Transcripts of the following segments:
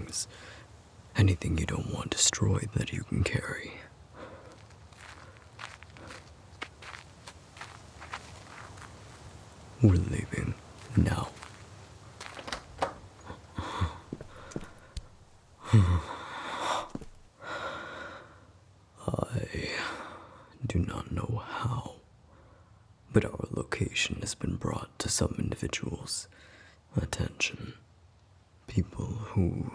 things. Anything you don't want destroyed that you can carry. We're leaving now. I do not know how, but our location has been brought to some individuals' attention. People who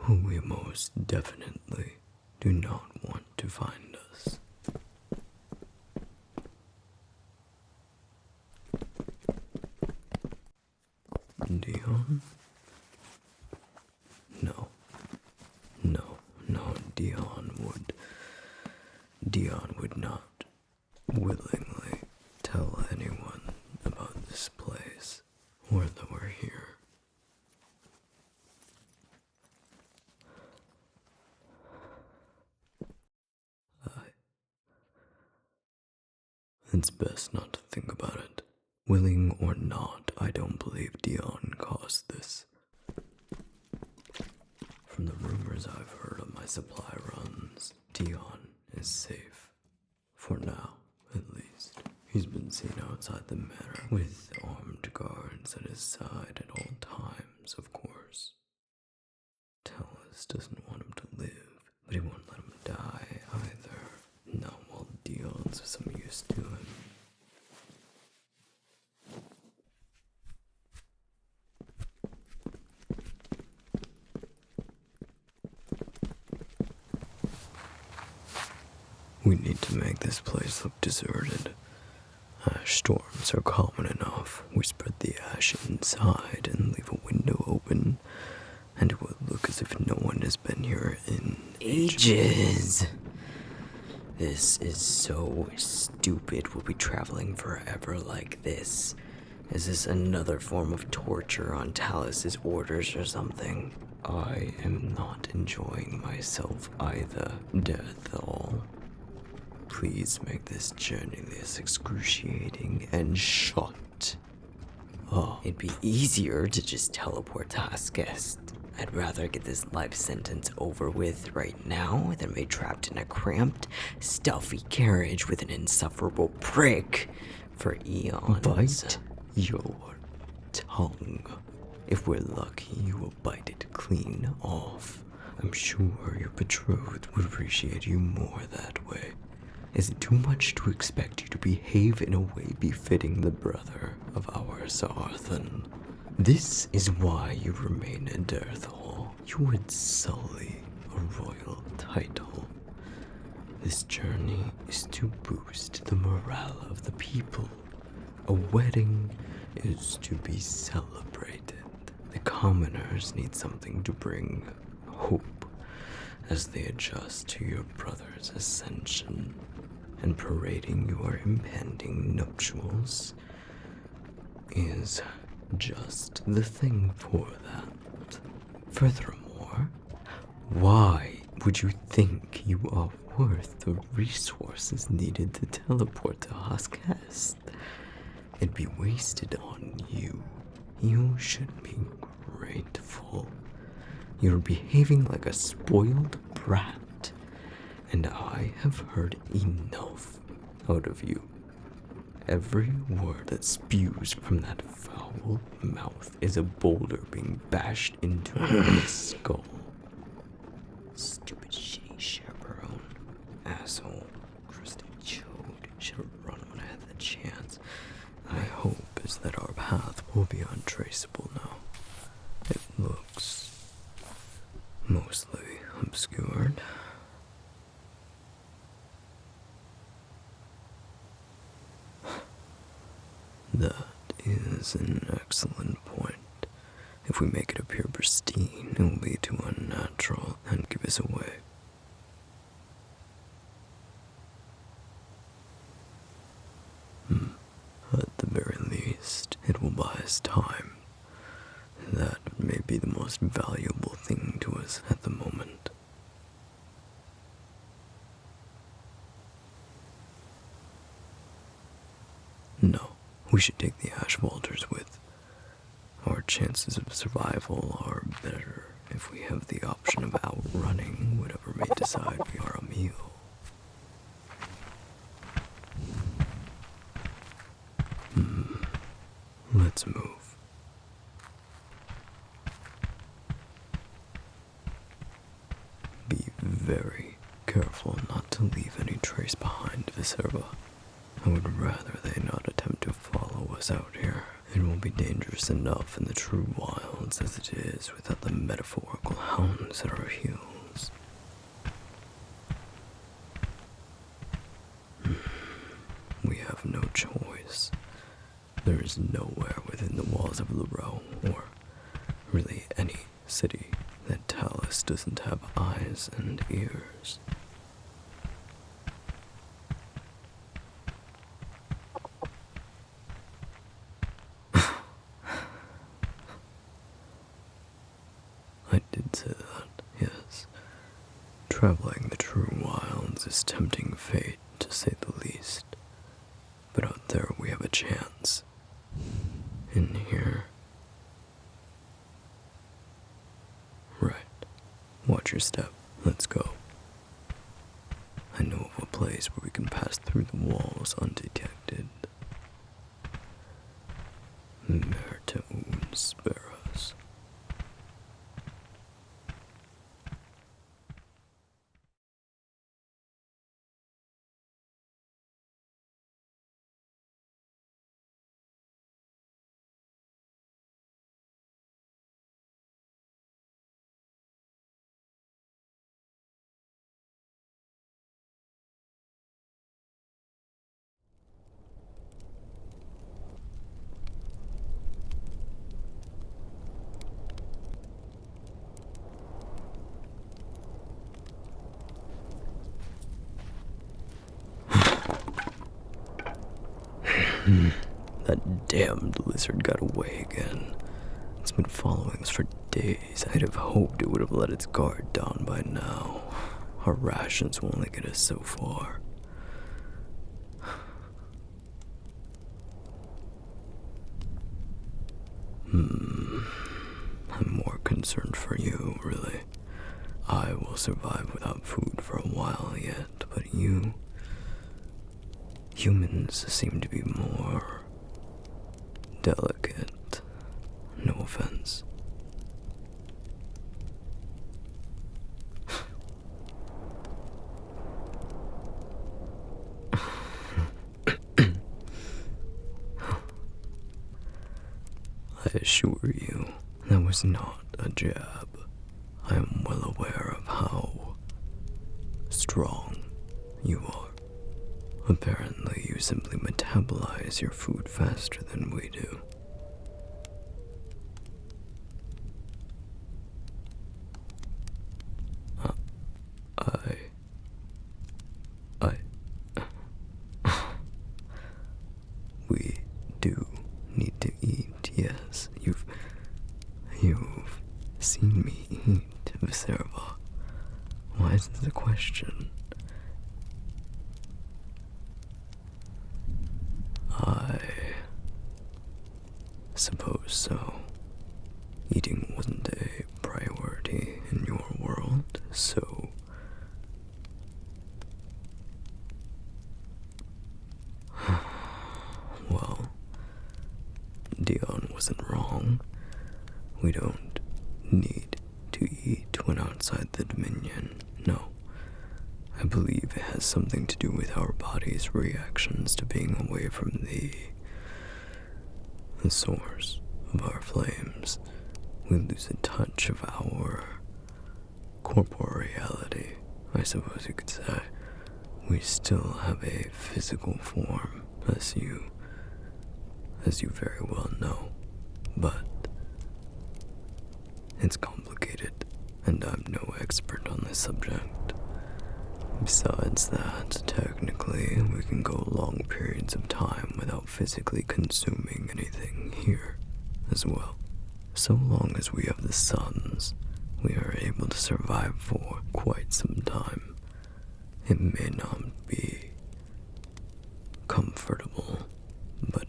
we most definitely do not want to find us. Dion? No, Dion would not willingly tell anyone about this place or that we're here. It's best not to think about it. Willing or not, I don't believe Dion caused this. From the rumors I've heard of my supply runs, Dion is safe. For now, at least. He's been seen outside the manor with armed guards at his side at all times, of course. Tellus doesn't want him to live, but he won't let him die either. Not while Dion's of some use to him. We need to make this place look deserted. Ash storms are common enough. We spread the ash inside and leave a window open, and it will look as if no one has been here in ages. This is so stupid. We'll be traveling forever like this. Is this another form of torture on Talus's orders or something? I am not enjoying myself either, Deathall. Please make this journey less excruciating and short. Oh, it'd be easier to just teleport to Haskest. I'd rather get this life sentence over with right now than be trapped in a cramped, stuffy carriage with an insufferable prick for eons. Bite your tongue. If we're lucky, you will bite it clean off. I'm sure your betrothed would appreciate you more that way. Is it too much to expect you to behave in a way befitting the brother of our Sarthan? This is why you remain in Deathall. You would sully a royal title. This journey is to boost the morale of the people. A wedding is to be celebrated. The commoners need something to bring hope as they adjust to your brother's ascension, and parading your impending nuptials is just the thing for that. Furthermore, why would you think you are worth the resources needed to teleport to Haskest? It'd be wasted on you. You should be grateful. You're behaving like a spoiled brat, and I have heard enough out of you. Every word that spews from that foul mouth is a boulder being bashed into the skull. Stupid shitty chaperone. Asshole. Crusted chode. Should've run when I had the chance. My hope is that our path will be untraceable now. It looks mostly obscured. That is an excellent point. If we make it appear pristine, it will be too unnatural and give us away. At the very least, it will buy us time. That may be the most valuable thing to us at the moment. No, we should take the Ash Walters with. Our chances of survival are better if we have the option of outrunning whatever may decide we are a meal. Let's move. Be very careful not to leave any trace behind, Viserva. I would rather they not attempt to follow us out here. It will be dangerous enough in the true wilds as it is without the metaphorical hounds at our heels. We have no choice. There is nowhere within the walls of Laro, or really any city, that Talus doesn't have eyes and ears. I did say that, yes. Traveling the true wilds is tempting fate, to say the least. But out there we have a chance. In here. Right. Watch your step. Let's go. I know of a place where we can pass through the walls undetected. Merteun spare us. That damned lizard got away again. It's been following us for days. I'd have hoped it would have let its guard down by now. Our rations will only get us so far. I'm more concerned for you, really. I will survive without food for a while yet, but you... Humans seem to be more delicate. No offense. I assure you, that was not a jab. I am well aware of how strong you are. Apparently, you simply metabolize your food faster than we do. We do need to eat, yes. You've seen me eat, Viserva. Why is this a question? I suppose so. Eating wasn't a priority in your world, so... Well, Dion wasn't wrong. We don't need to eat when outside the Dominion, no. I believe it has something to do with our body's reactions to being away from the source of our flames. We lose a touch of our corporeality, I suppose you could say. We still have a physical form, as you very well know, but it's complicated, and I'm no expert on this subject. Besides that, technically, we can go long periods of time without physically consuming anything here as well. So long as we have the suns, we are able to survive for quite some time. It may not be comfortable, but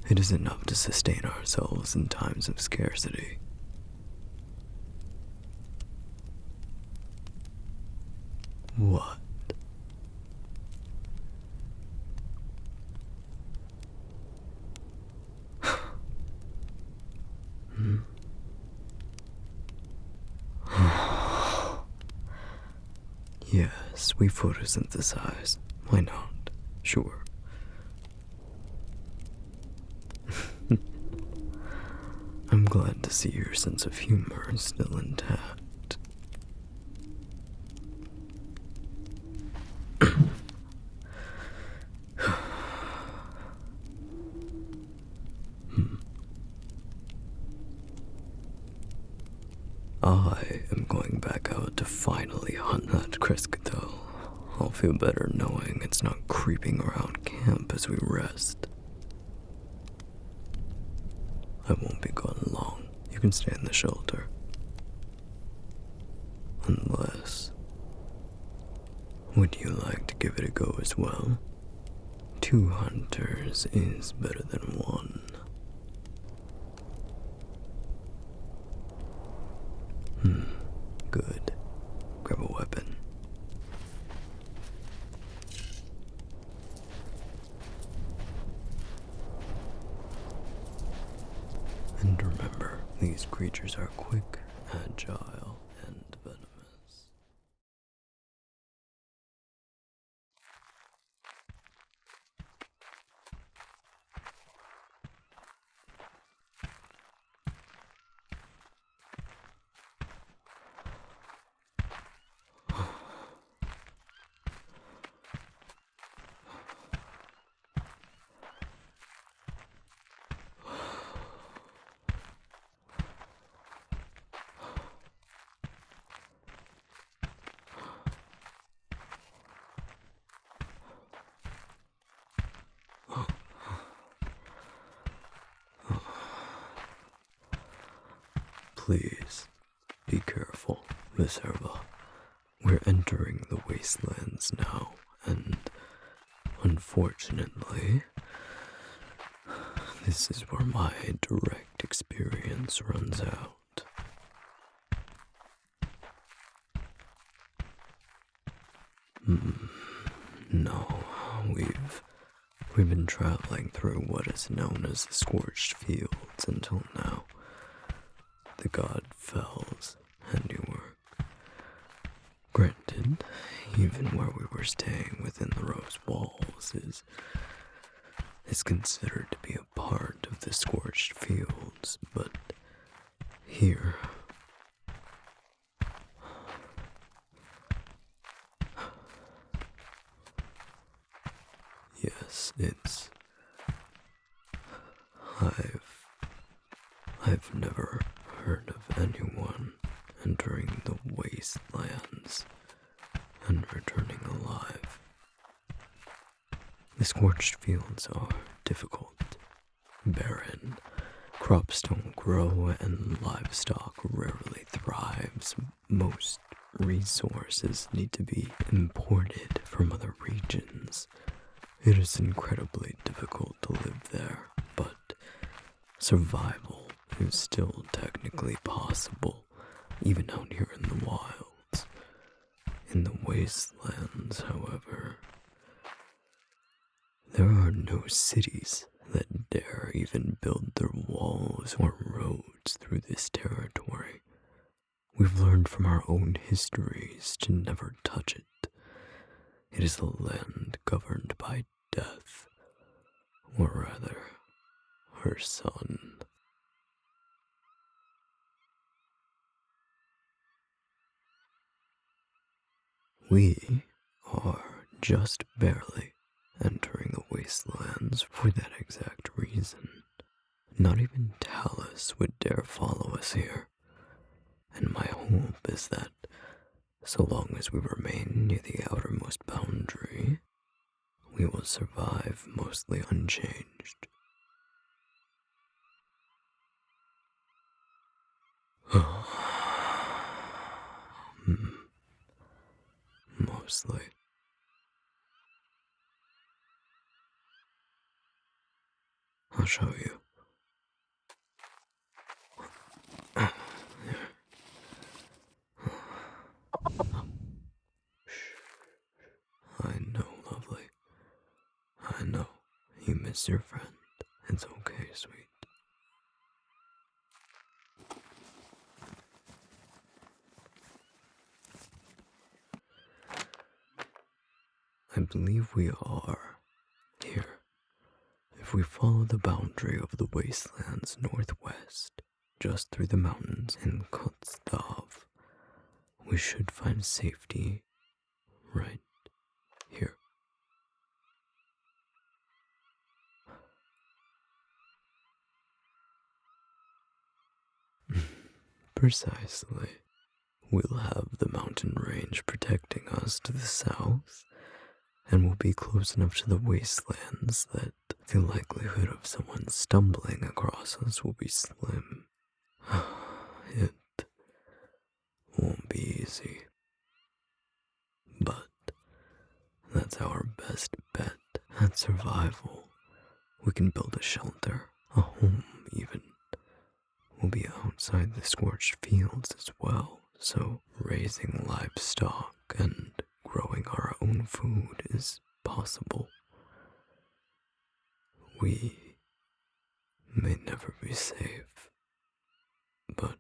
it is enough to sustain ourselves in times of scarcity. What? Hmm? Yes, we photosynthesize. Why not? Sure. I'm glad to see your sense of humor is still intact. I am going back out to finally hunt that Crescato. I'll feel better knowing it's not creeping around camp as we rest. I won't be gone long. You can stay in the shelter. Unless... would you like to give it a go as well? 2 hunters is better than 1. Good. Grab a weapon. And remember, these creatures are quick, agile, and venomous. Please, be careful, Reserva. We're entering the wastelands now, and unfortunately, this is where my direct experience runs out. No, we've been traveling through what is known as the scorched fields until now. The god Fell's handiwork. Granted, even where we were staying within the rose walls is considered to be a part of the scorched fields, but here, yes, I've never heard of anyone entering the wastelands and returning alive. The scorched fields are difficult, barren, crops don't grow, and livestock rarely thrives. Most resources need to be imported from other regions. It is incredibly difficult to live there, but survival is still technically possible, even out here in the wilds. In the wastelands, however, there are no cities that dare even build their walls or roads through this territory. We've learned from our own histories to never touch it. It is a land governed by death, or rather, her son. We are just barely entering the wastelands for that exact reason. Not even Talus would dare follow us here, and my hope is that so long as we remain near the outermost boundary, we will survive mostly unchanged. Mostly. I'll show you. just your friend. It's okay, sweet. I believe we are here. If we follow the boundary of the wastelands northwest, just through the mountains in Kotstav, we should find safety right here. Precisely. We'll have the mountain range protecting us to the south, and we'll be close enough to the wastelands that the likelihood of someone stumbling across us will be slim. It won't be easy, but that's our best bet at survival. We can build a shelter, a home even. We'll be outside the scorched fields as well, so raising livestock and growing our own food is possible. We may never be safe, but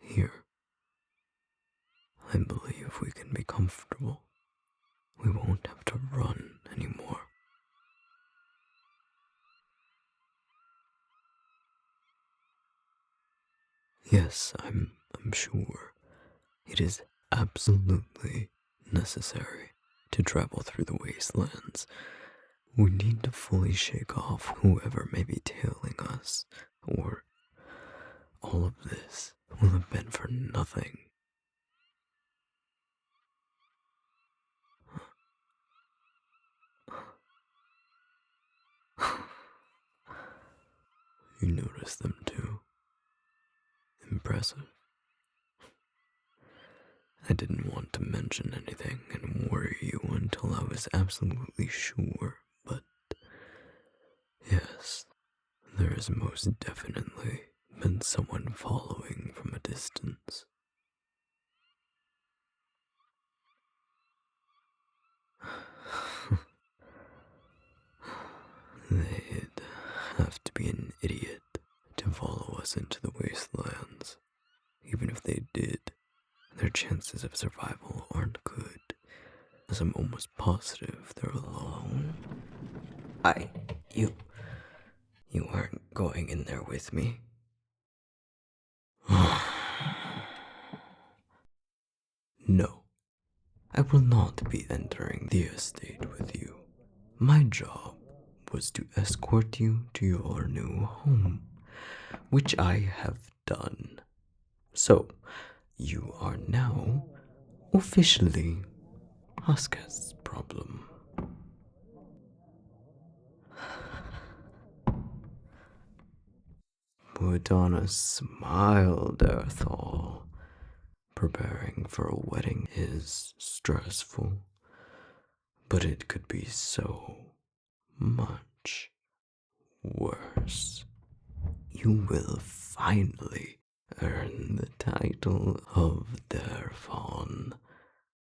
here, I believe we can be comfortable. We won't have to run anymore. Yes, I'm sure it is absolutely necessary to travel through the wastelands. We need to fully shake off whoever may be tailing us, or all of this will have been for nothing. You noticed them too. Impressive. I didn't want to mention anything and worry you until I was absolutely sure, but yes, there has most definitely been someone following from a distance. They'd have to be an idiot to follow us into the wastelands. Even if they did, their chances of survival aren't good, as I'm almost positive they're alone. You aren't going in there with me? No, I will not be entering the estate with you. My job was to escort you to your new home, which I have done. So, you are now officially Huskat's problem. Put on a smile, Darthal. Preparing for a wedding is stressful, but it could be so much worse. You will finally earn the title of Darfon,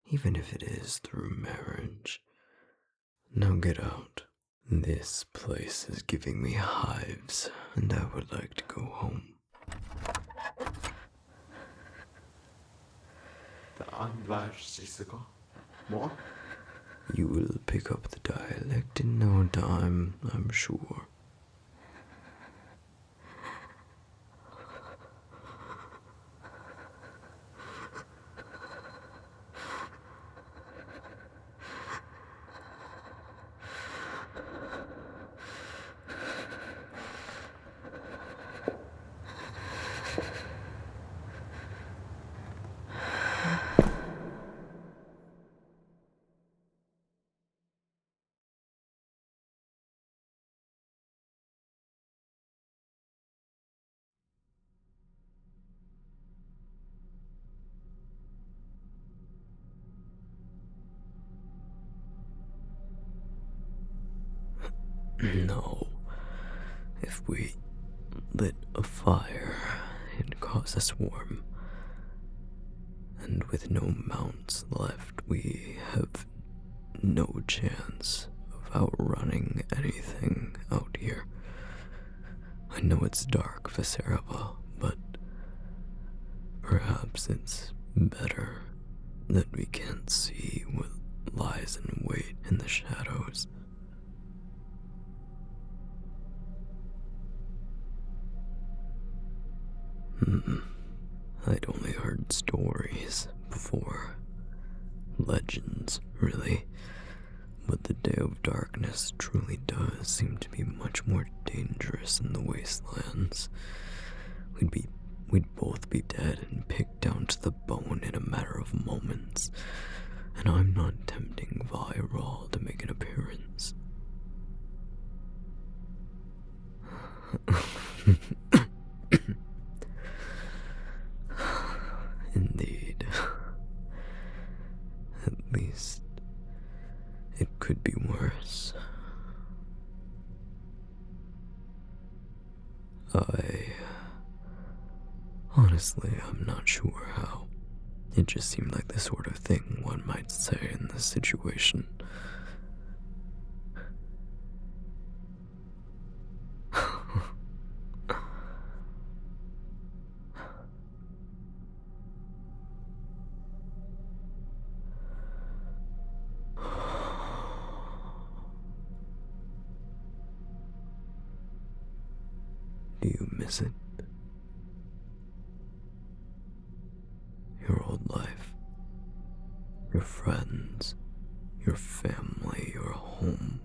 even if it is through marriage. Now get out. This place is giving me hives, and I would like to go home. You will pick up the dialect in no time, I'm sure. No. If we lit a fire, it'd cause a swarm. And with no mounts left, we have no chance of of outrunning anything out here. I know it's dark, Viserva, but perhaps it's better that we can't see what lies in wait in the shadows. I'd only heard stories before. Legends, really. But the Day of Darkness truly does seem to be much more dangerous in the wastelands. We'd both be dead and picked down to the bone in a matter of moments. And I'm not tempting Viral to make an appearance. Indeed. At least it could be worse. Honestly, I'm not sure how. It just seemed like the sort of thing one might say in this situation. Do you miss it? Your old life, your friends, your family, your home,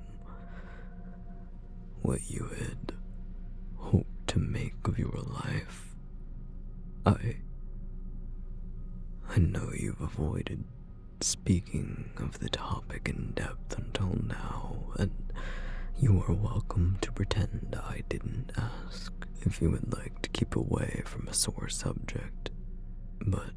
what you had hoped to make of your life. I know you've avoided speaking of the topic in depth until now, and you are welcome to pretend I didn't ask if you would like to keep away from a sore subject, but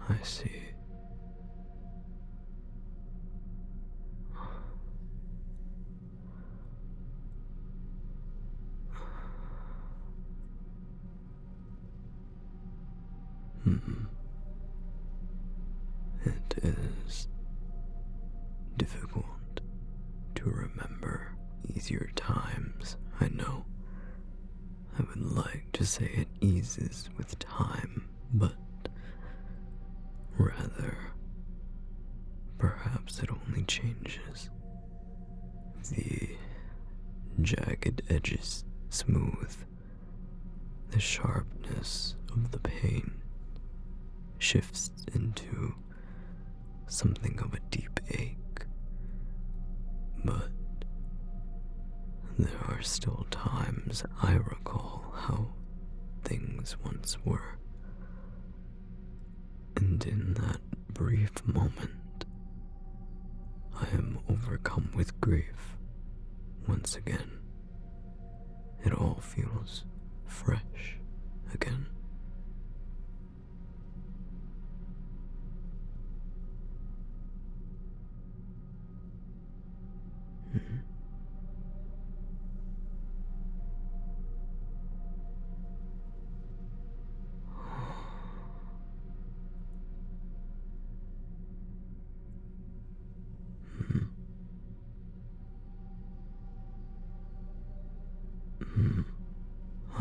I see. It is difficult to remember easier times, I know. I would like to say it eases with time, but rather, perhaps it only changes. The jagged edges smooth, the sharpness of the pain shifts into something of a deep ache, but there are still times I recall how things once were, and in that brief moment I am overcome with grief once again. It all feels fresh again.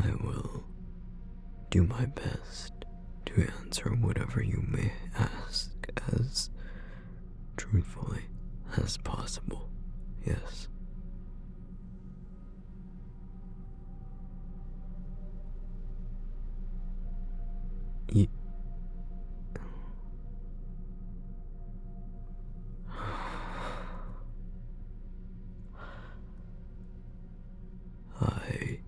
I will do my best to answer whatever you may ask as truthfully as possible, yes. I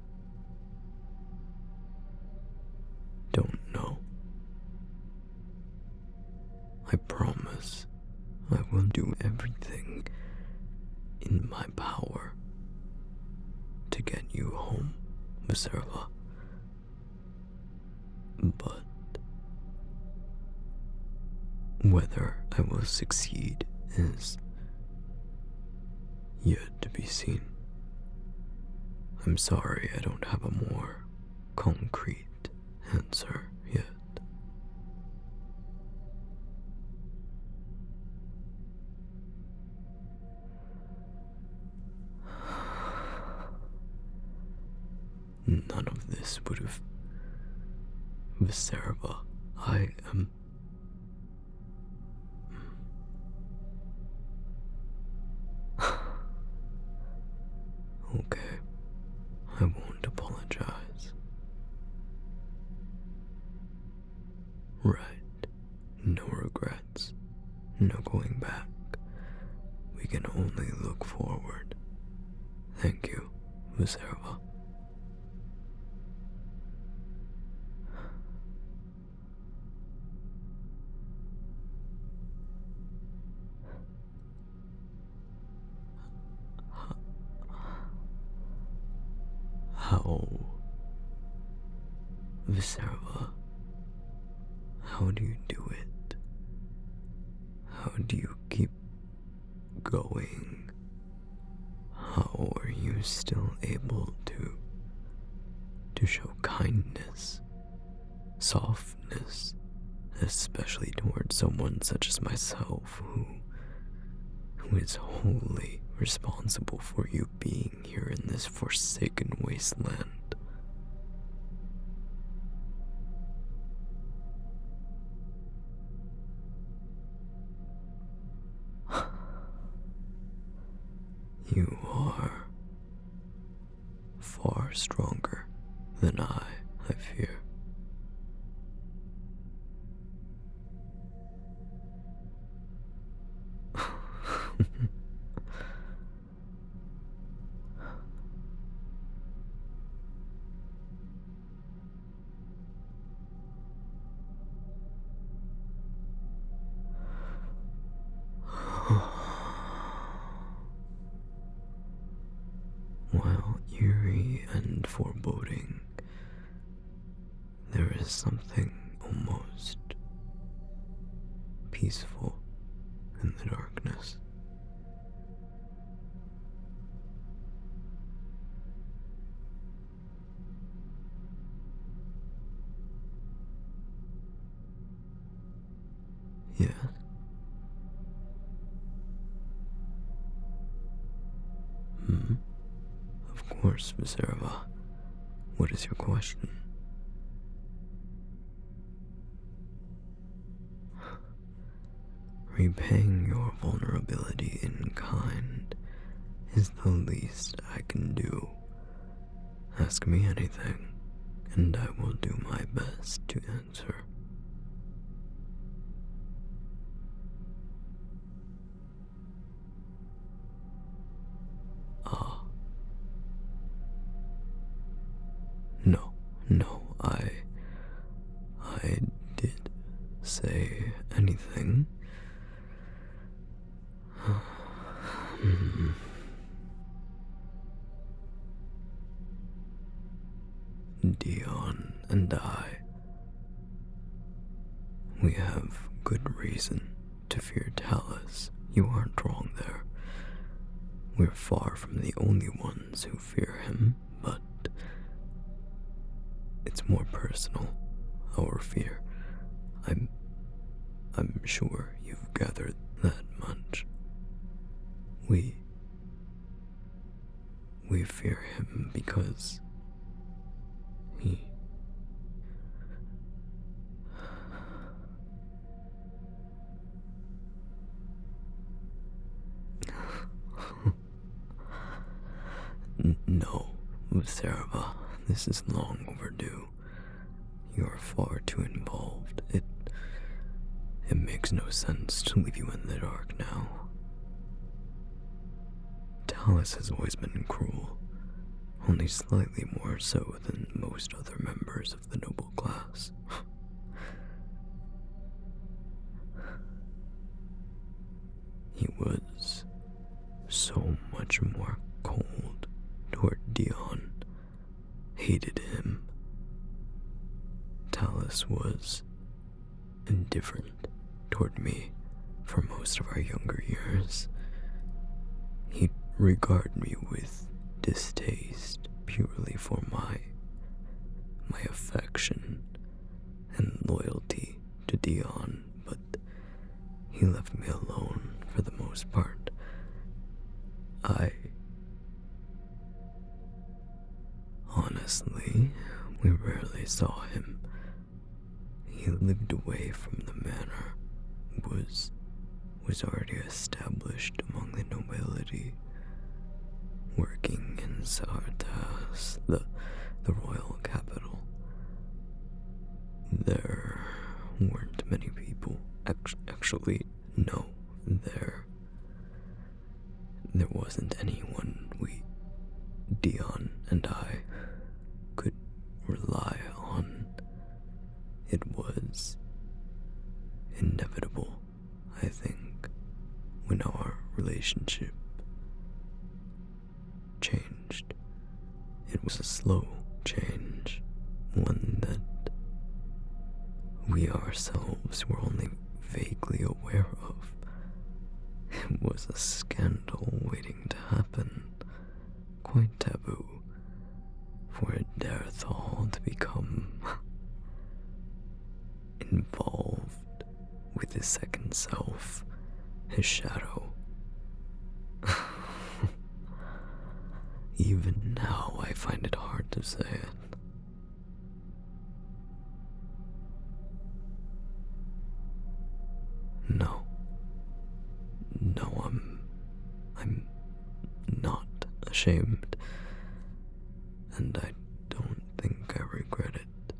don't know. I promise I will do everything in my power to get you home, Viserva. But whether I will succeed is yet to be seen. I'm sorry I don't have a more concrete answer yet. None of this would have... Viserva, I am... Okay, I won't apologize. Right, no regrets, no going back. We can only look forward. Thank you, Viserva. How... Viserva, how do you do it? How do you keep going? How are you still able to show kindness, softness, especially towards someone such as myself who is wholly responsible for you being here in this forsaken wasteland? You are far stronger than I fear. While eerie and foreboding, there is something almost peaceful in the darkness. Yes. Of course, Viserva. What is your question? Repaying your vulnerability in kind is the least I can do. Ask me anything, and I will do my best to answer. No, I did say anything. Dion and I, we have good reason to fear Talus. You aren't wrong there. We're far from the only ones who fear him, but it's more personal, our fear. I'm sure you've gathered that much. We fear him because he... No, Viserva, this is long overdue. You are far too involved. It makes no sense to leave you in the dark now. Talus has always been cruel, only slightly more so than most other members of the noble class. He was so much more cold toward Dion, hated him. Talus was indifferent toward me for most of our younger years. He'd regard me with distaste purely for my affection and loyalty to Dion, but he left me alone for the most part. Honestly, we rarely saw him. He lived away from the manor, was already established among the nobility, working in Sartas, the royal capital. There weren't many people. Actually, no, there wasn't anyone Dion and I, could rely on. It was inevitable, I think, when our relationship changed. It was a slow change, one that we ourselves were only vaguely aware of. It was a scandal waiting to happen, quite taboo for a Darethal to become involved with his second self, his shadow. Even now, I find it hard to say it. No, I'm not ashamed, and I don't think I regret it.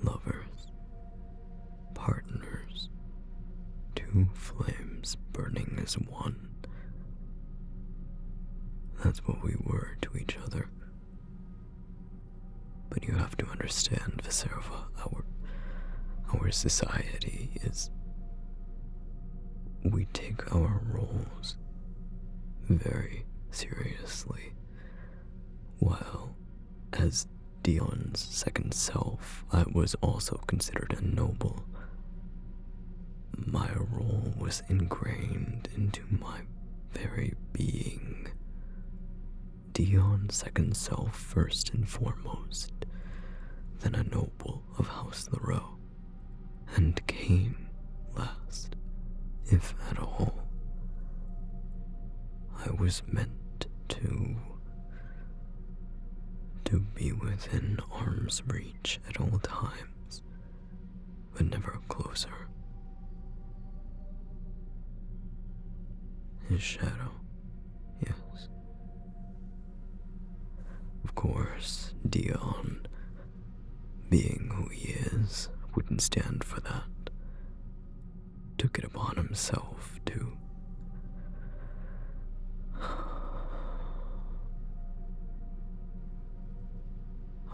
Lovers, partners, two flames burning as one. That's what we were to each other. But you have to understand, Viserva, our society is... We take our roles very seriously. While, as Dion's second self, I was also considered a noble. My role was ingrained into my very being. Dion's second self first and foremost, then a noble of House Leroux, and Cain last, if at all. I was meant to be within arm's reach at all times, but never closer. His shadow, yes. Of course, Dion, being who he is, wouldn't stand for that. Took it upon himself to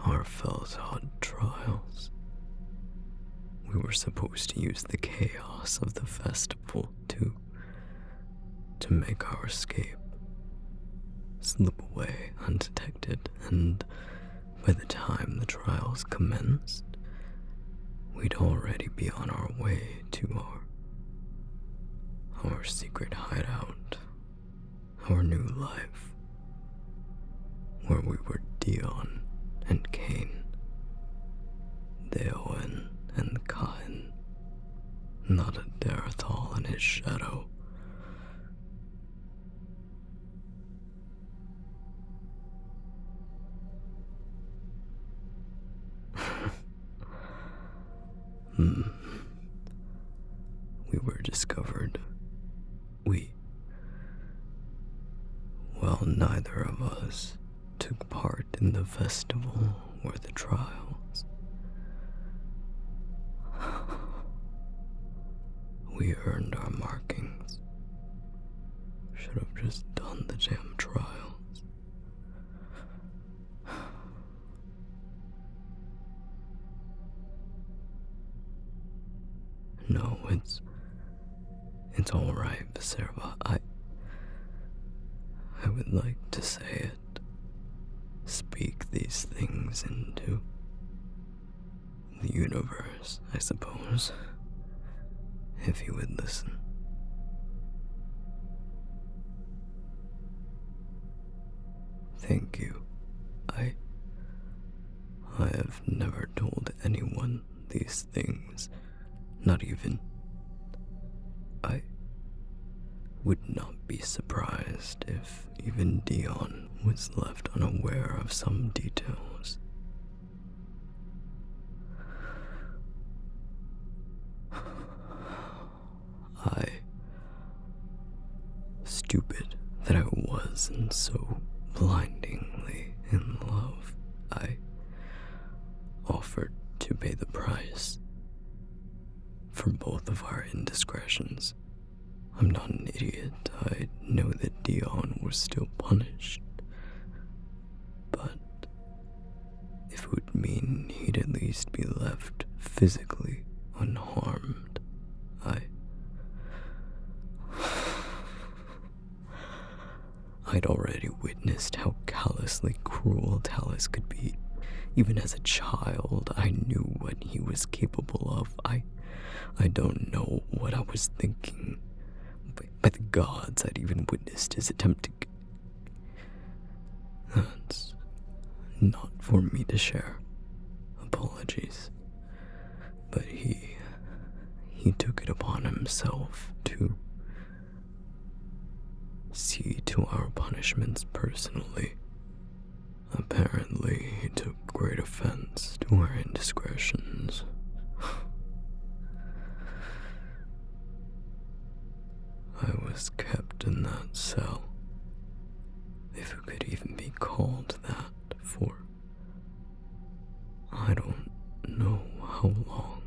our Felshod trials. We were supposed to use the chaos of the festival to make our escape, slip away undetected, and by the time the trials commenced, we'd already be on our way to our secret hideout, our new life, where we were Dion and Cain, Deowen and Cain, not a Darethal and his shadow. We were discovered. Well, neither of us took part in the festival or the trials. We earned our markings. Should have just done the damn trials. No, it's all right, Viserva. I would like to say it. Speak these things into the universe, I suppose, if you would listen. Thank you. I have never told anyone these things, not even. I would not be surprised if even Dion was left unaware of some details. Stupid that I was and so blindingly in love, I offered to pay the price for both of our indiscretions. I'm not an idiot. I know that Dion was still punished. But if it would mean he'd at least be left physically unharmed, I'd already witnessed how callously cruel Talus could be. Even as a child, I knew what he was capable of. I don't know what I was thinking. By the gods, I'd even witnessed his attempt to... That's not for me to share. Apologies. But he took it upon himself to see to our punishments personally. Apparently, he took great offense to our indiscretions. I was kept in that cell, if it could even be called that, for I don't know how long.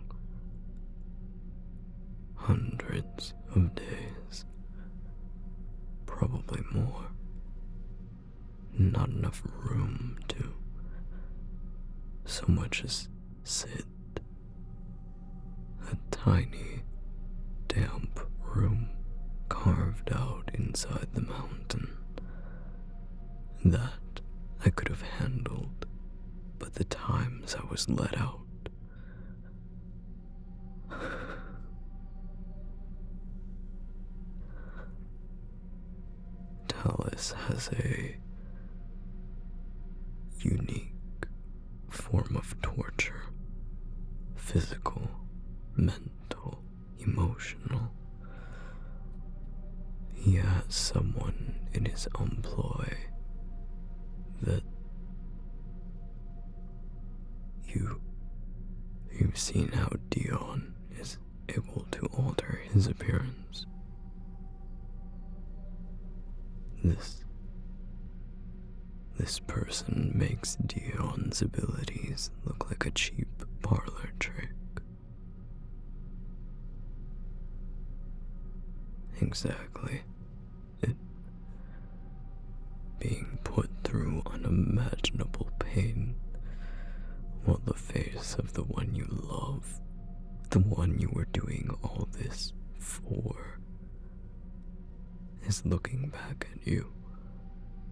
Hundreds of days. Probably more. Not enough room to so much as sit. A tiny, damp room carved out inside the mountain. That I could have handled, but the times I was let out. Talus has a unique form of torture. Physical, mental, emotional. He has someone in his employ that you've seen how Dion is able to alter his appearance. This person makes Dion's abilities look like a cheap parlor trick. Exactly. It being put through unimaginable pain while the face of the one you love, the one you were doing all this for, is looking back at you,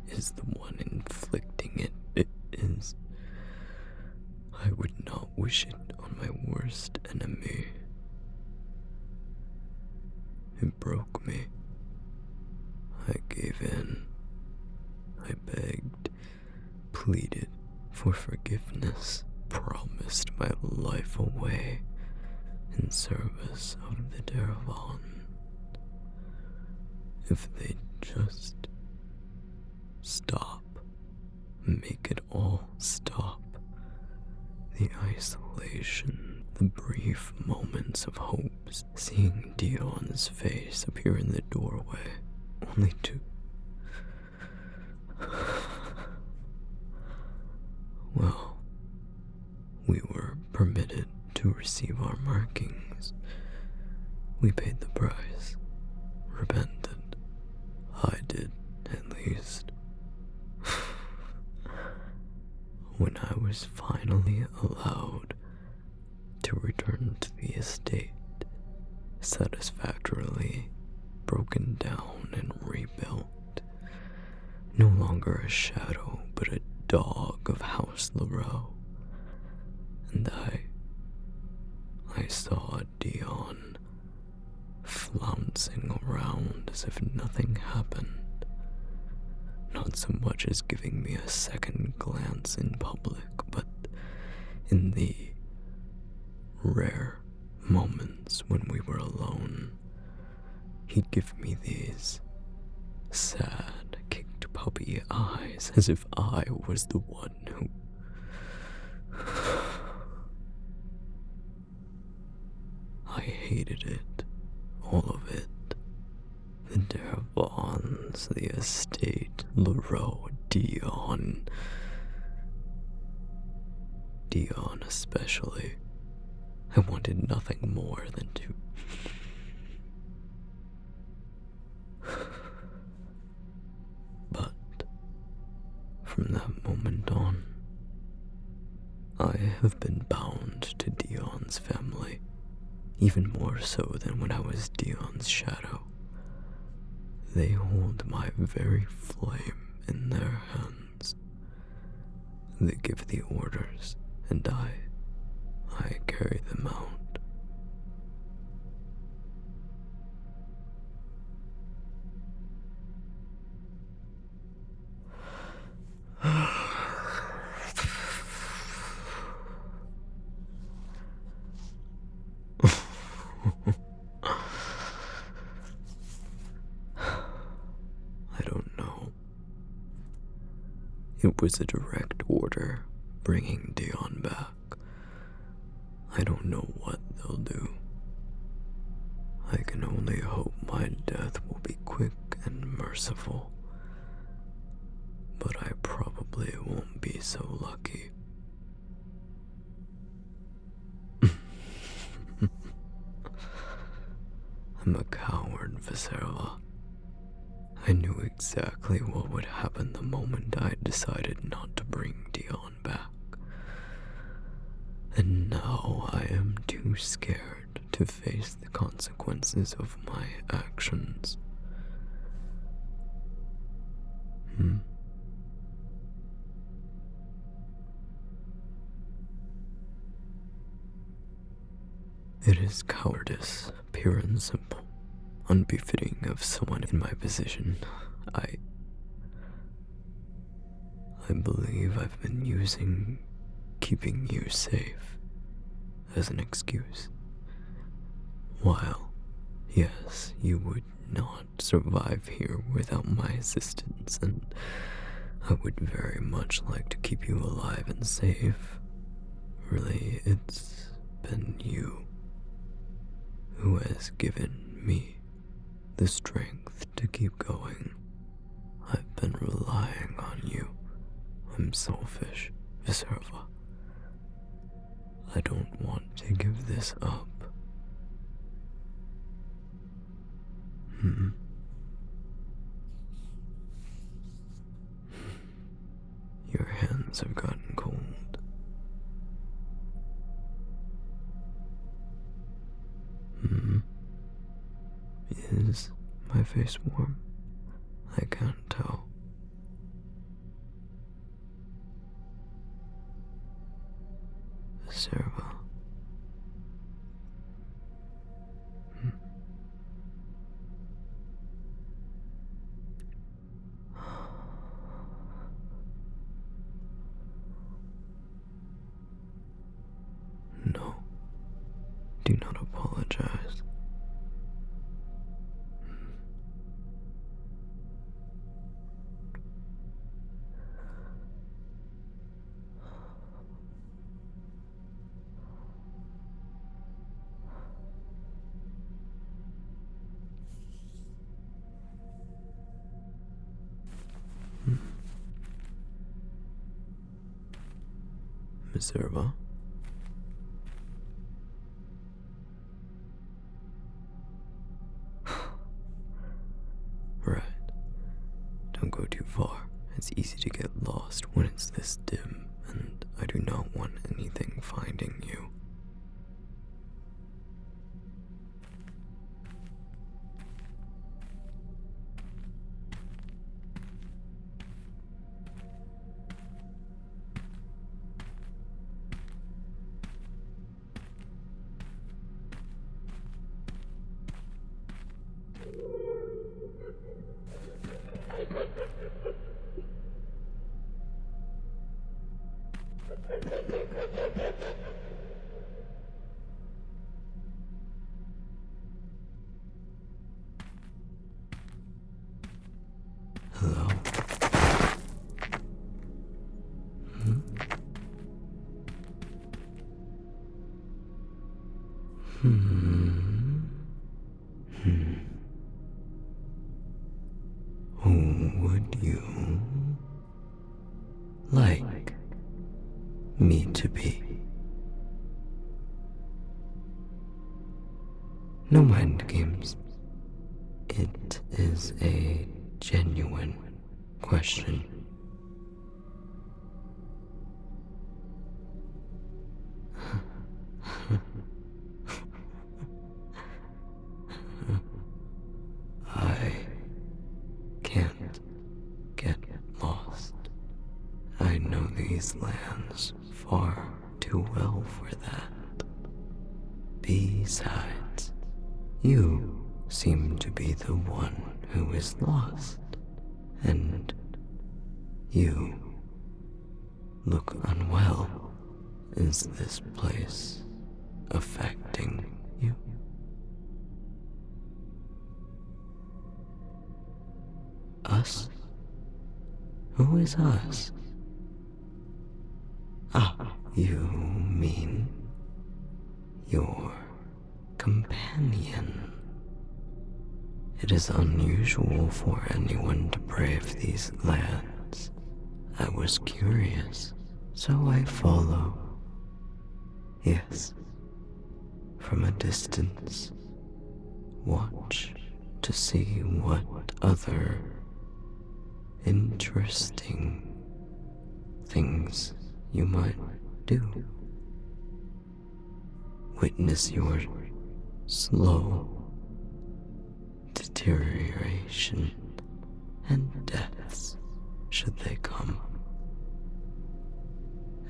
is the one inflicting it. It is. I would not wish it on my worst enemy. It broke me. I gave in. I begged, pleaded for forgiveness, promised my life away in service of the Deravan. If they'd just stop, make it all stop. The isolation, the brief moments of hopes, seeing Dion's face appear in the doorway, only to... Well, we were permitted to receive our markings. We paid the price, repented. I did, at least. When I was finally allowed to return to the estate, satisfactorily broken down and rebuilt, no longer a shadow but a dog of House Lareau, and I saw Dion flouncing around as if nothing happened. not so much as giving me a second glance in public, but in the rare moments when we were alone, he'd give me these sad, kicked puppy eyes as if I was the one who... I hated it, all of it. The Darvons, the estate, Leroux, Dion. Dion especially. I wanted nothing more than to... But from that moment on, I have been bound to Dion's family, even more so than when I was Dion's shadow. They hold my very flame in their hands. They give the orders, and I carry them out. I don't know. It was a direct order bringing Dion back. I don't know what they'll do. I can only hope my death will be quick and merciful. But I probably won't be so lucky. I'm a coward, Viserva. I knew exactly what would happen the moment I decided not to bring Dion back. And now I am too scared to face the consequences of my actions. It is cowardice, pure and simple, unbefitting of someone in my position. I believe I've been using keeping you safe as an excuse. While, yes, you would not survive here without my assistance, and I would very much like to keep you alive and safe. Really, it's been you who has given me the strength to keep going. I've been relying on you. I'm selfish, Viserva. I don't want to give this up. Your hands have gotten cold. Is my face warm? I can't tell. Viserva. No, do not apologize. Viserva? Right. Don't go too far. It's easy to get lost when it's this dim, and I do not want anything finding you. Who would you like me to be? No mind games. It is a genuine question. I can't get lost. I know these lands far too well for that. Besides, you seem to be the one who is lost, and you look unwell. Is this place affecting you? Us? Who is us? Ah, you mean your companion. It is unusual for anyone to brave these lands. I was curious, so I follow. Yes, from a distance, watch to see what other interesting things you might do. Witness your slow deterioration and deaths should they come.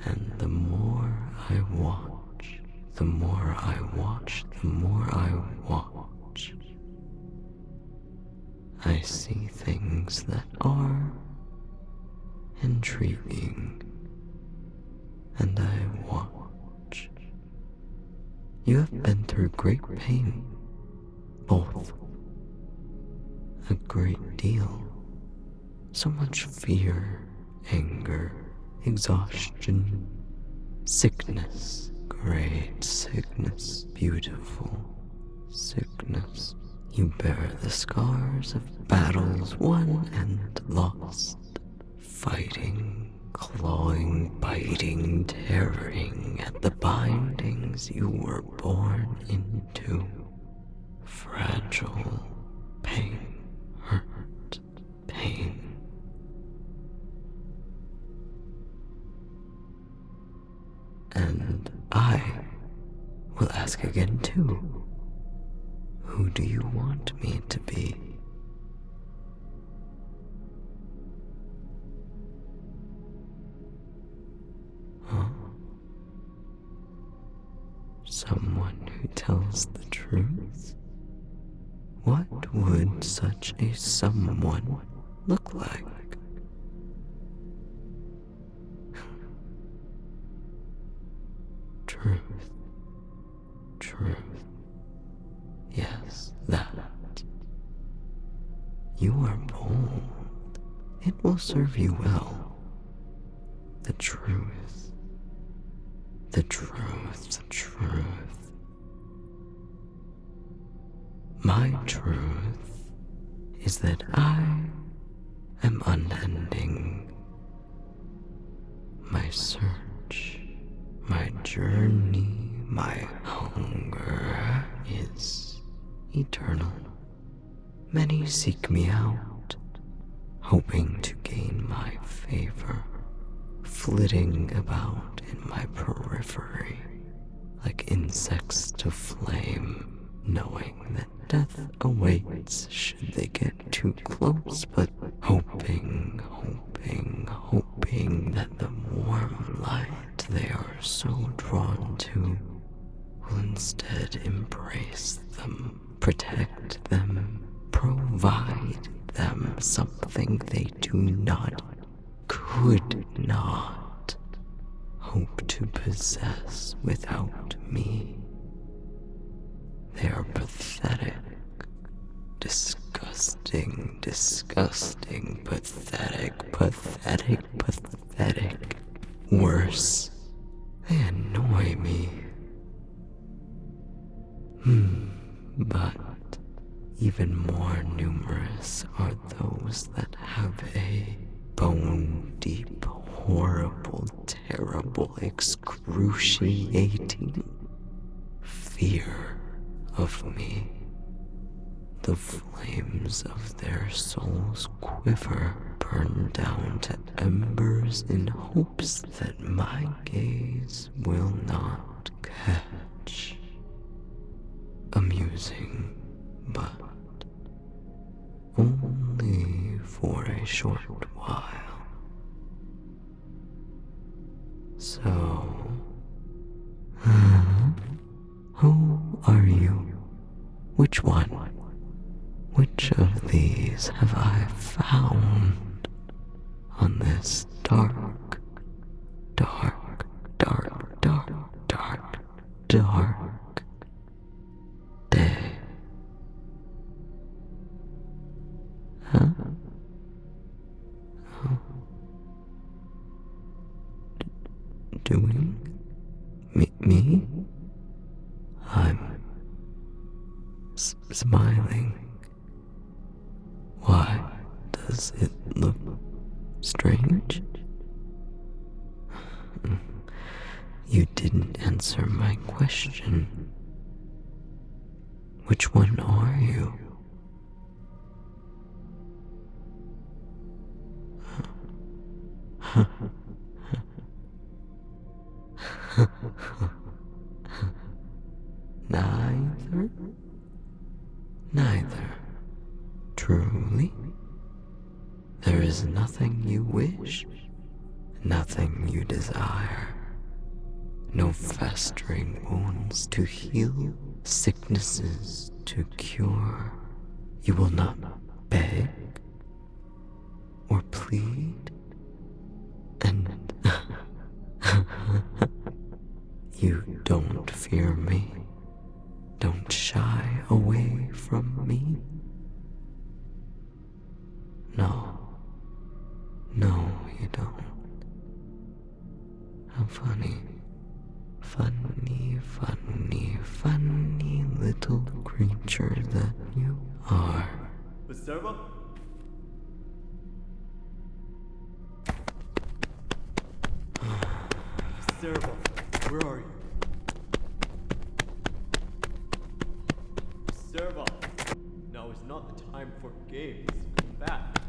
And the more I watch, the more I watch, the more I watch, I see things that are intriguing, and I watch. You have been through great pain, both. A great deal. So much fear, anger, exhaustion, sickness, great sickness, beautiful sickness. You bear the scars of battles won and lost, fighting, clawing, biting, tearing at the bindings you were born into. Fragile pain, hurt, pain. And I will ask again too. Who do you want me to be? Huh? Someone who tells the truth? What would such a someone look like? Truth. Truth. Yes, that. You are bold. It will serve you well. The truth. The truth. The truth. My truth is that I am unending. My search, my journey, my hunger is eternal. Many seek me out, hoping to gain my favor, flitting about in my periphery like insects to flame, knowing that death awaits should they get too close, but hoping that the warm light they are so drawn to will instead embrace them, protect them, provide them something they could not hope to possess without me. They are pathetic, disgusting, pathetic. Worse, they annoy me. But even more numerous are those that have a bone-deep, horrible, terrible, excruciating fear of me. The flames of their souls quiver, burn down to embers in hopes that my gaze will not catch. Amusing, but only for a short while. So, who are you? Which one? Which of these have I found on this dark, dark, dark, dark, dark, dark day? Huh? Oh. Doing? Me? I'm smiling. Why does it look strange? You didn't answer my question. Which one are you? Neither? Neither. Truly? There is nothing you wish, nothing you desire, no festering wounds to heal, sicknesses to cure. You will not beg or plead, and you don't fear me, don't shy away from me. No, you don't. How funny. Funny, funny, funny little creature that you are. Minerva? Minerva, where are you? Minerva, now is not the time for games. Come back.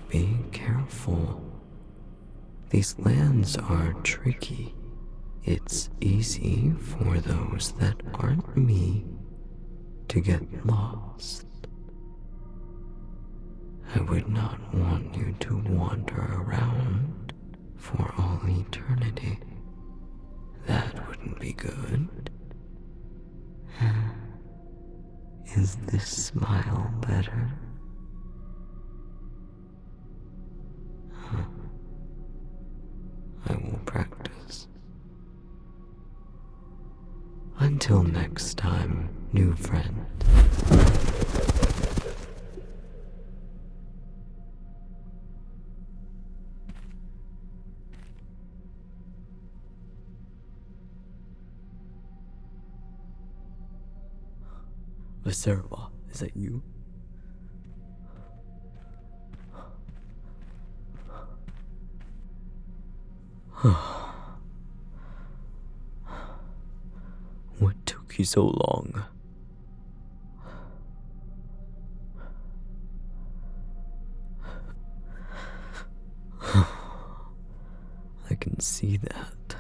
Be careful. These lands are tricky. It's easy for those that aren't me to get lost. I would not want you to wander around for all eternity. That wouldn't be good. Is this smile better? I will practice. Until next time, new friend. Minerva, is that you? What took you so long? I can see that.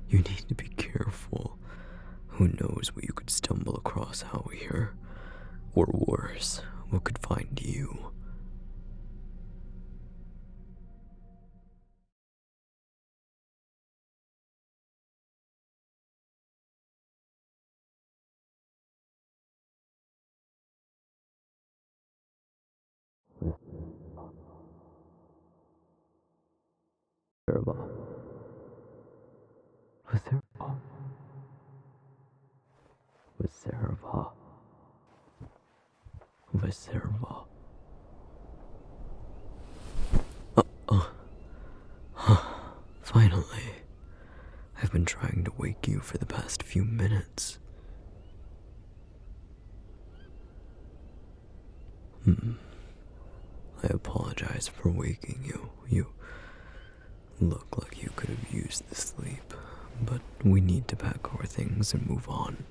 You need to be careful. Who knows what you could stumble across out here? Or worse, what could find you? Minerva. Finally. I've been trying to wake you for the past few minutes. I apologize for waking you. You look like you could have used the sleep, but we need to pack our things and move on.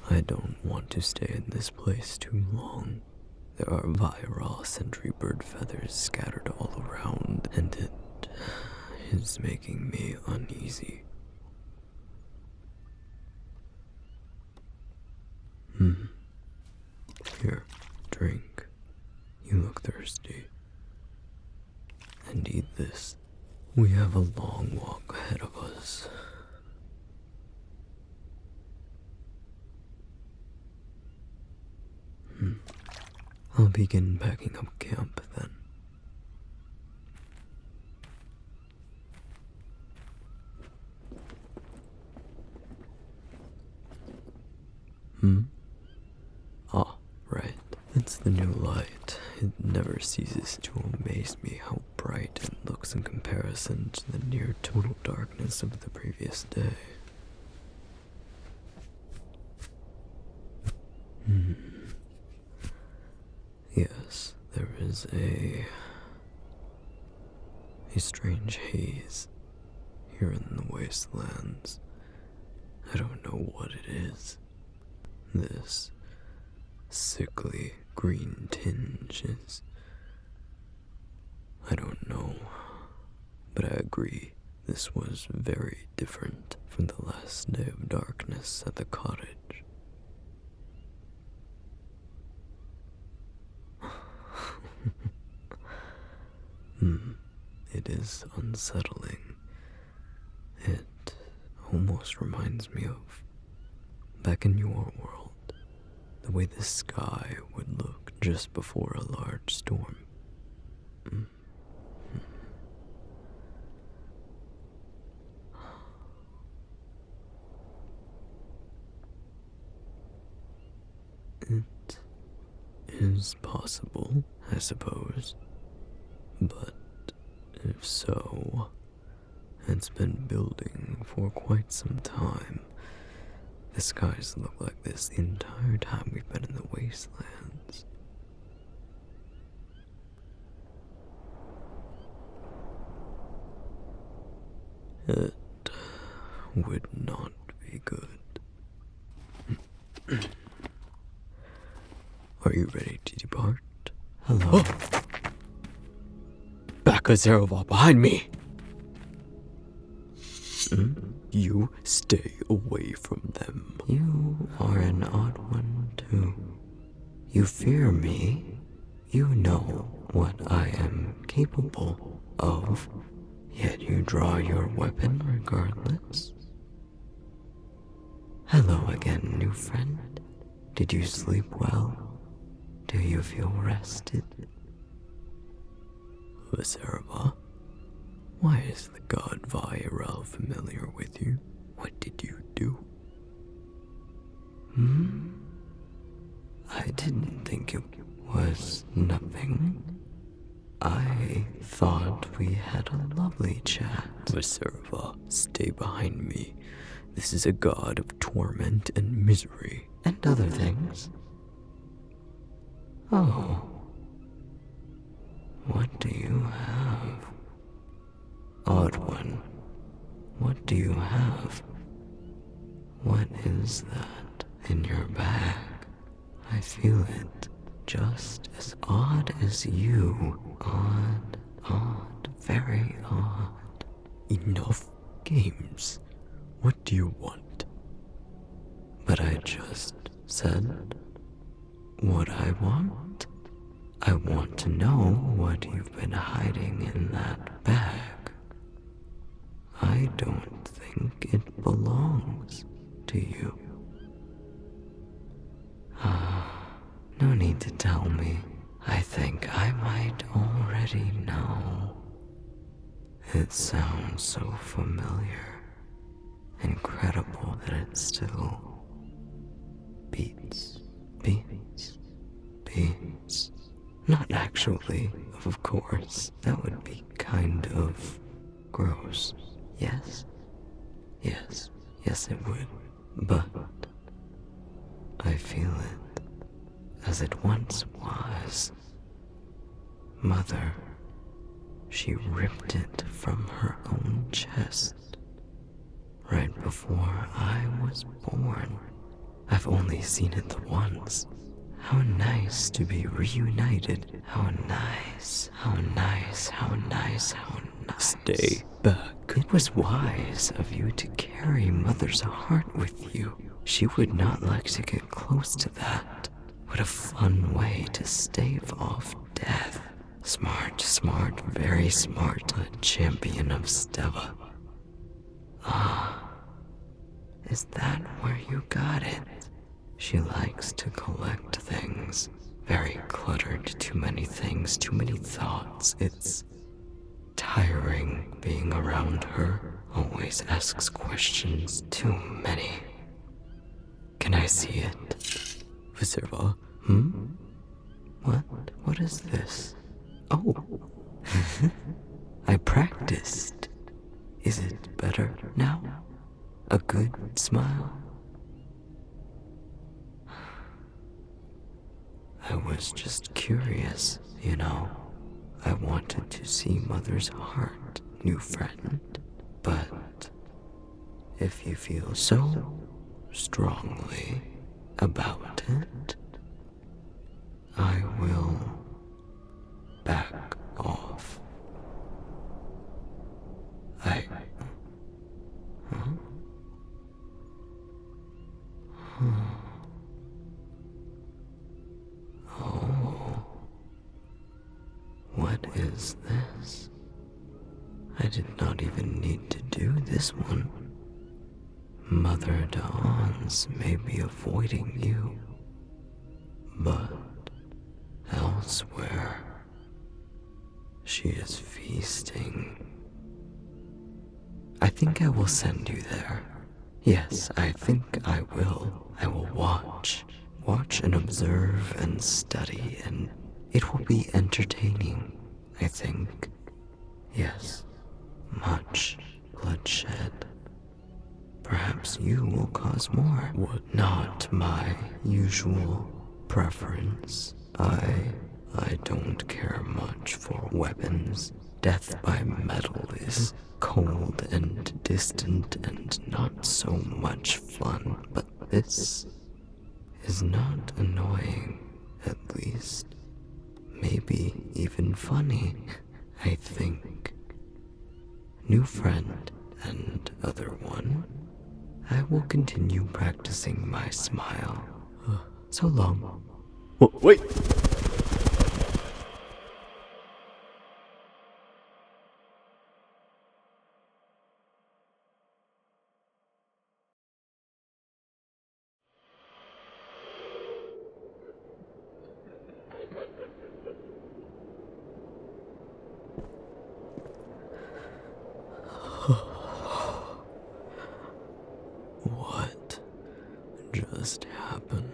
I don't want to stay in this place too long. There are vile sentry bird feathers scattered all around, and it is making me uneasy. Here, drink. You look thirsty. And eat this. We have a long walk ahead of us. I'll begin packing up camp then. Ah, right. It's the new light. It never ceases to amaze me how bright it looks in comparison to the near total darkness of the previous day. Yes, there is a strange haze here in the wastelands. I don't know what it is. This sickly green tinge is... I don't know, but I agree this was very different from the last day of darkness at the cottage. It is unsettling. It almost reminds me of back in your world, the way the sky would look just before a large storm. It is possible, I suppose, but if so, it's been building for quite some time. The skies look like this the entire time we've been in the wastelands. It would not be good. Are you ready to depart? Hello? Oh! Bakazerova, behind me! You stay away from them. You are an odd one, too. You fear me. You know what I am capable of, yet you draw your weapon regardless. Hello again, new friend. Did you sleep well? Do you feel rested? Vasarava, why is the god Vairel familiar with you? What did you do? I didn't think it was nothing. I thought we had a lovely chat. Vasarava, stay behind me. This is a god of torment and misery. And other things. Oh. What do you have? Odd one. What do you have? What is that in your bag? I feel it. Just as odd as you. Odd, very odd. Enough games. What do you want? But I just said what I want. I want to know what you've been hiding in that bag. I don't think it belongs to you. No need to tell me. I think I might already know. It sounds so familiar. Incredible that it still beats. Not actually, of course. That would be kind of gross. Yes? Yes, yes it would. But I feel it as it once was. Mother, she ripped it from her own chest right before I was born. I've only seen it the once. How nice to be reunited. How nice, how nice, how nice, how nice. Stay back. It was wise of you to carry Mother's heart with you. She would not like to get close to that. What a fun way to stave off death. Smart, smart, very smart. A champion of Stella. Ah, is that where you got it? She likes to collect things. Very cluttered, too many things, too many thoughts. It's tiring being around her. Always asks questions, too many. Can I see it? Viserva? What is this? Oh. I practiced. Is it better now? A good smile? I was just curious, you know. I wanted to see Mother's heart, new friend. But if you feel so strongly about it, I will back off. Oh, what is this? I did not even need to do this one. Mother Dawns may be avoiding you, but elsewhere, she is feasting. I think I will send you there. Yes, I think I will. I will watch and observe and study, and it will be entertaining, I think. Yes, much bloodshed. Perhaps you will cause more. What? Not my usual preference. I don't care much for weapons. Death by metal is cold and distant and not so much fun, but this is not annoying, at least. Maybe even funny, I think. New friend and other one, I will continue practicing my smile. So long. Wait! What just happened?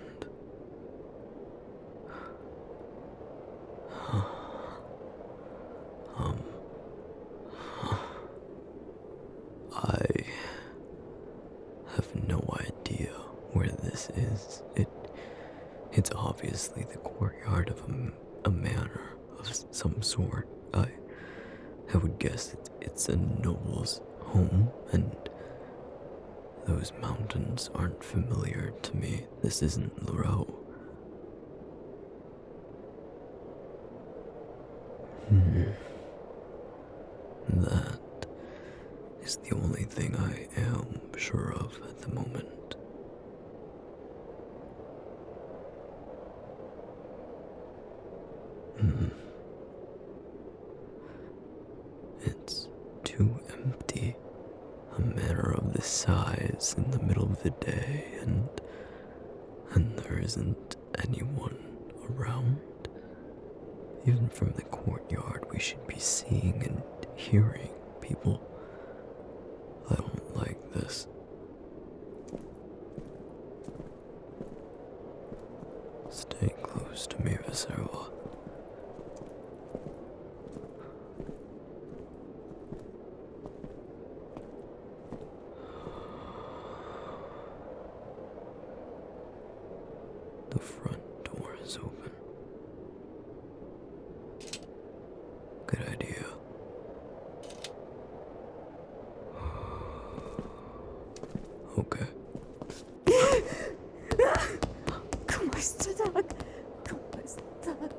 I have no idea where this is. It's obviously the courtyard of a manor of some sort. I would guess it's a noble's home, and those mountains aren't familiar to me. This isn't Luro. That is the only thing I am sure of at the moment. It's too empty. A manor of this size in the middle of the day, and there isn't anyone around. Even from the courtyard, we should be seeing and hearing people. I don't like this. Stay close to me, Viserva. okay? Kumusta tak? Kumusta tak?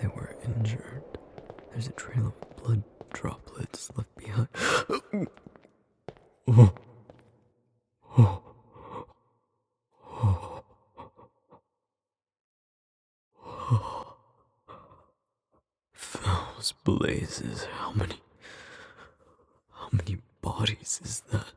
They were injured. There's a trail of blood droplets left behind. Fowls blazes, how many bodies is that?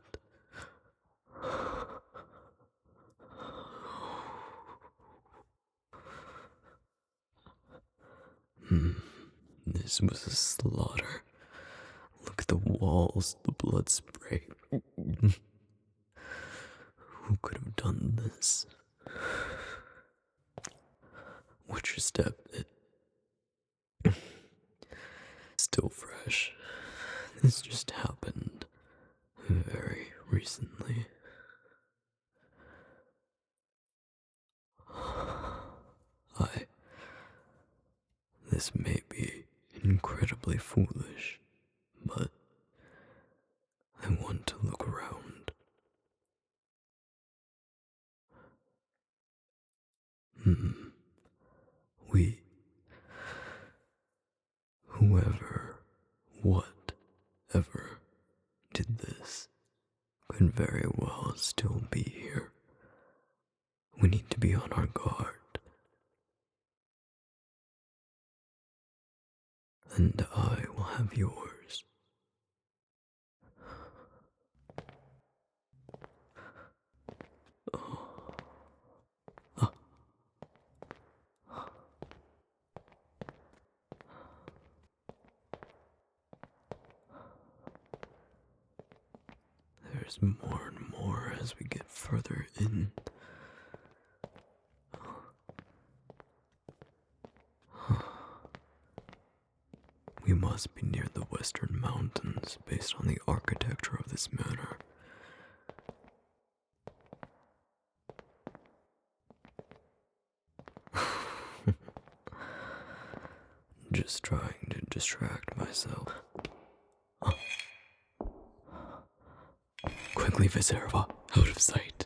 This was a slaughter. Look at the walls, the blood spray. Who could have done this? Which step it? Still fresh. This just happened very recently. This may be incredibly foolish, but I want to look around. Whoever, whatever did this could very well still be here. We need to be on our guard. And I will have yours. There's more and more as we get further in. We must be near the western mountains based on the architecture of this manor. Just trying to distract myself. Quickly, Viserva, out of sight.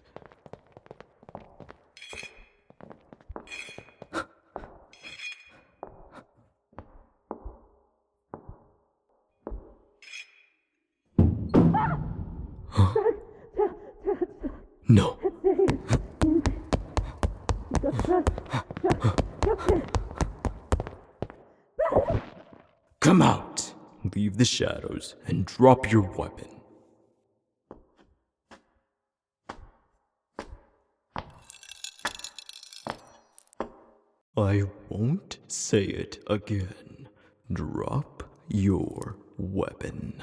No. Come out. Leave the shadows and drop your weapon. I won't say it again. Drop your weapon.